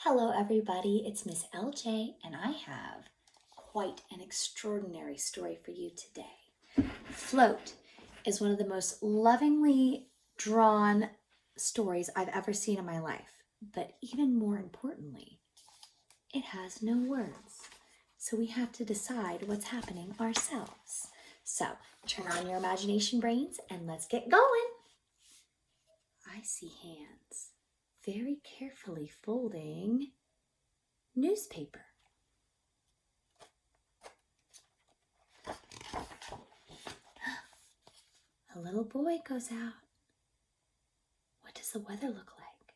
Hello everybody, it's Miss LJ and I have quite an extraordinary story for you today. Float is one of the most lovingly drawn stories I've ever seen in my life, but even more importantly, it has no words. So we have to decide what's happening ourselves. So turn on your imagination brains and let's get going. I see hands very carefully folding newspaper. A little boy goes out. What does the weather look like?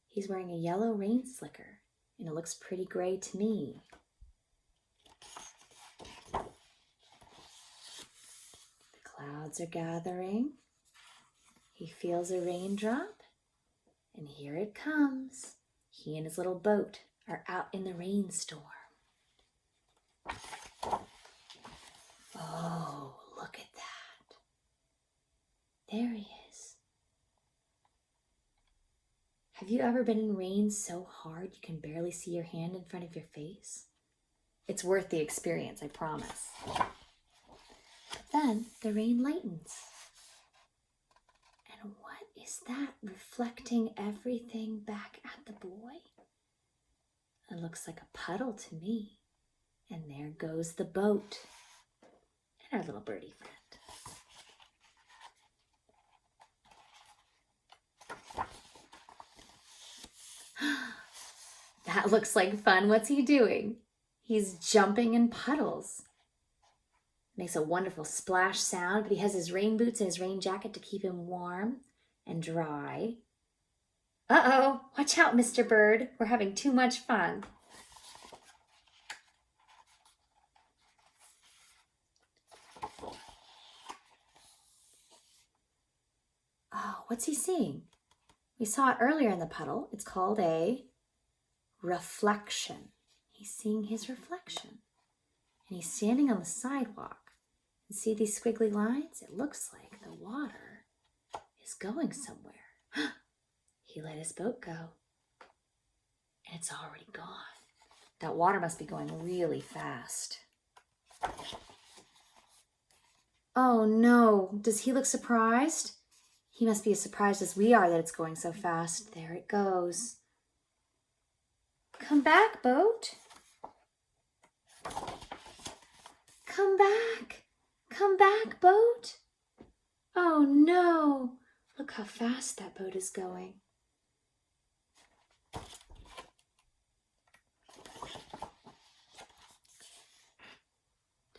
He's wearing a yellow rain slicker, and it looks pretty gray to me. The clouds are gathering. He feels a raindrop, and here it comes. He and his little boat are out in the rainstorm. Oh, look at that. There he is. Have you ever been in rain so hard you can barely see your hand in front of your face? It's worth the experience, I promise. But then the rain lightens. And what is that reflecting everything back at the boy? It looks like a puddle to me. And there goes the boat and our little birdie friend. That looks like fun. What's he doing? He's jumping in puddles. Makes a wonderful splash sound, but he has his rain boots and his rain jacket to keep him warm and dry. Uh-oh, watch out, Mr. Bird. We're having too much fun. Oh, what's he seeing? We saw it earlier in the puddle. It's called a reflection. He's seeing his reflection. And he's standing on the sidewalk. And see these squiggly lines? It looks like the water is going somewhere. He let his boat go. And it's already gone. That water must be going really fast. Oh no, does he look surprised? He must be as surprised as we are that it's going so fast. There it goes. Come back, boat. Come back. Come back, boat. Oh no. Look how fast that boat is going.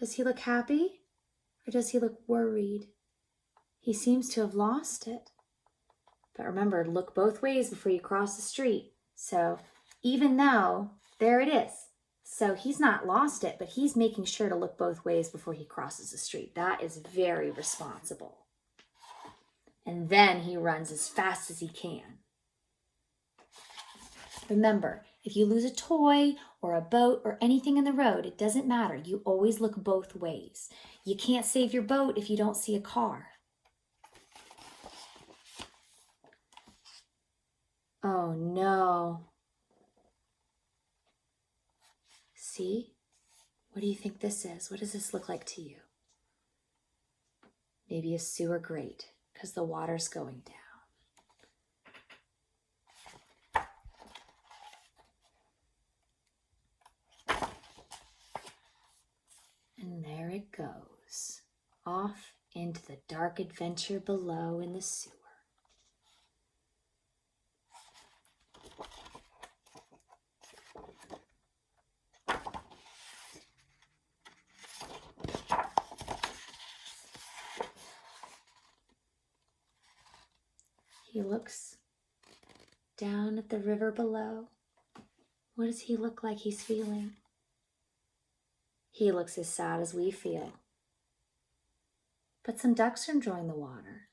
Does he look happy or does he look worried? He seems to have lost it. But remember, look both ways before you cross the street. So even though, there it is. So he's not lost it, but he's making sure to look both ways before he crosses the street. That is very responsible. And then he runs as fast as he can. Remember, if you lose a toy or a boat or anything in the road, it doesn't matter. You always look both ways. You can't save your boat if you don't see a car. Oh no. See? What do you think this is? What does this look like to you? Maybe a sewer grate because the water's going down. And there it goes, off into the dark adventure below in the sewer. He looks down at the river below. What does he look like he's feeling? He looks as sad as we feel. But some ducks are enjoying the water.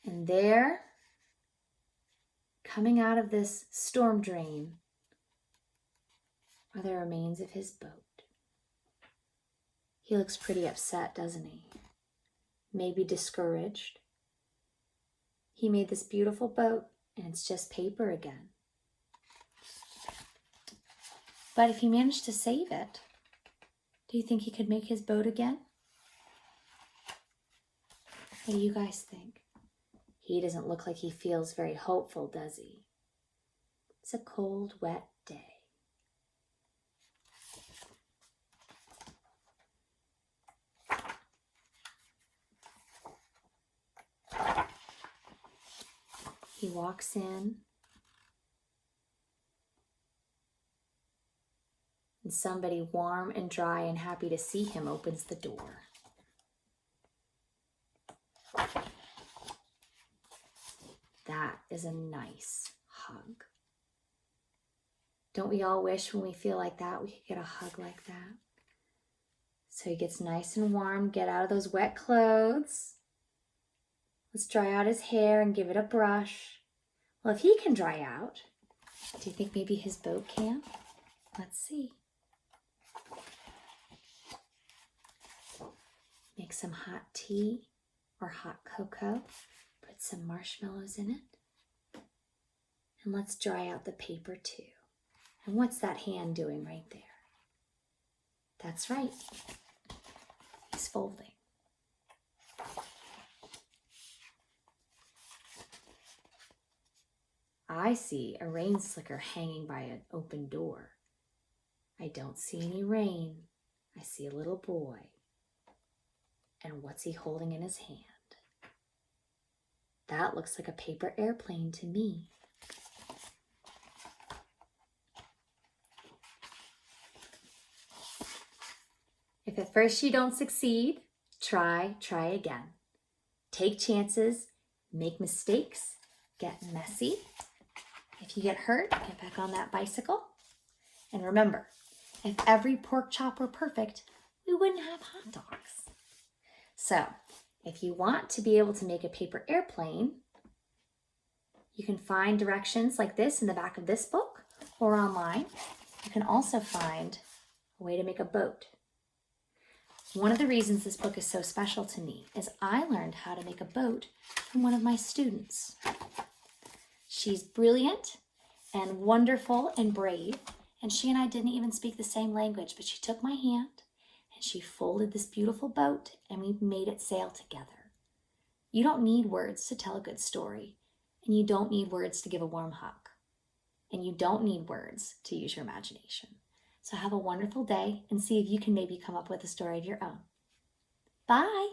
And there, coming out of this storm drain, are the remains of his boat. He looks pretty upset, doesn't he? maybe discouraged. He made this beautiful boat, and it's just paper again. But if he managed to save it, do you think he could make his boat again? What do you guys think? He doesn't look like he feels very hopeful, does he? It's a cold, wet day. He walks in, and somebody warm and dry and happy to see him opens the door. That is a nice hug. Don't we all wish when we feel like that we could get a hug like that? So he gets nice and warm, get out of those wet clothes. Let's dry out his hair and give it a brush. Well, if he can dry out, do you think maybe his boat can? Let's see. Make some hot tea or hot cocoa. Put some marshmallows in it. And let's dry out the paper too. And what's that hand doing right there? That's right. He's folding. I see a rain slicker hanging by an open door. I don't see any rain. I see a little boy. And what's he holding in his hand? That looks like a paper airplane to me. If at first you don't succeed, try again. Take chances, make mistakes, get messy. If you get hurt, get back on that bicycle. And remember, if every pork chop were perfect, we wouldn't have hot dogs. So, if you want to be able to make a paper airplane, you can find directions like this in the back of this book or online. You can also find a way to make a boat. One of the reasons this book is so special to me is I learned how to make a boat from one of my students. She's brilliant and wonderful and brave, and she and I didn't even speak the same language, but she took my hand and she folded this beautiful boat and we made it sail together. You don't need words to tell a good story, and you don't need words to give a warm hug, and you don't need words to use your imagination. So have a wonderful day and see if you can maybe come up with a story of your own. Bye.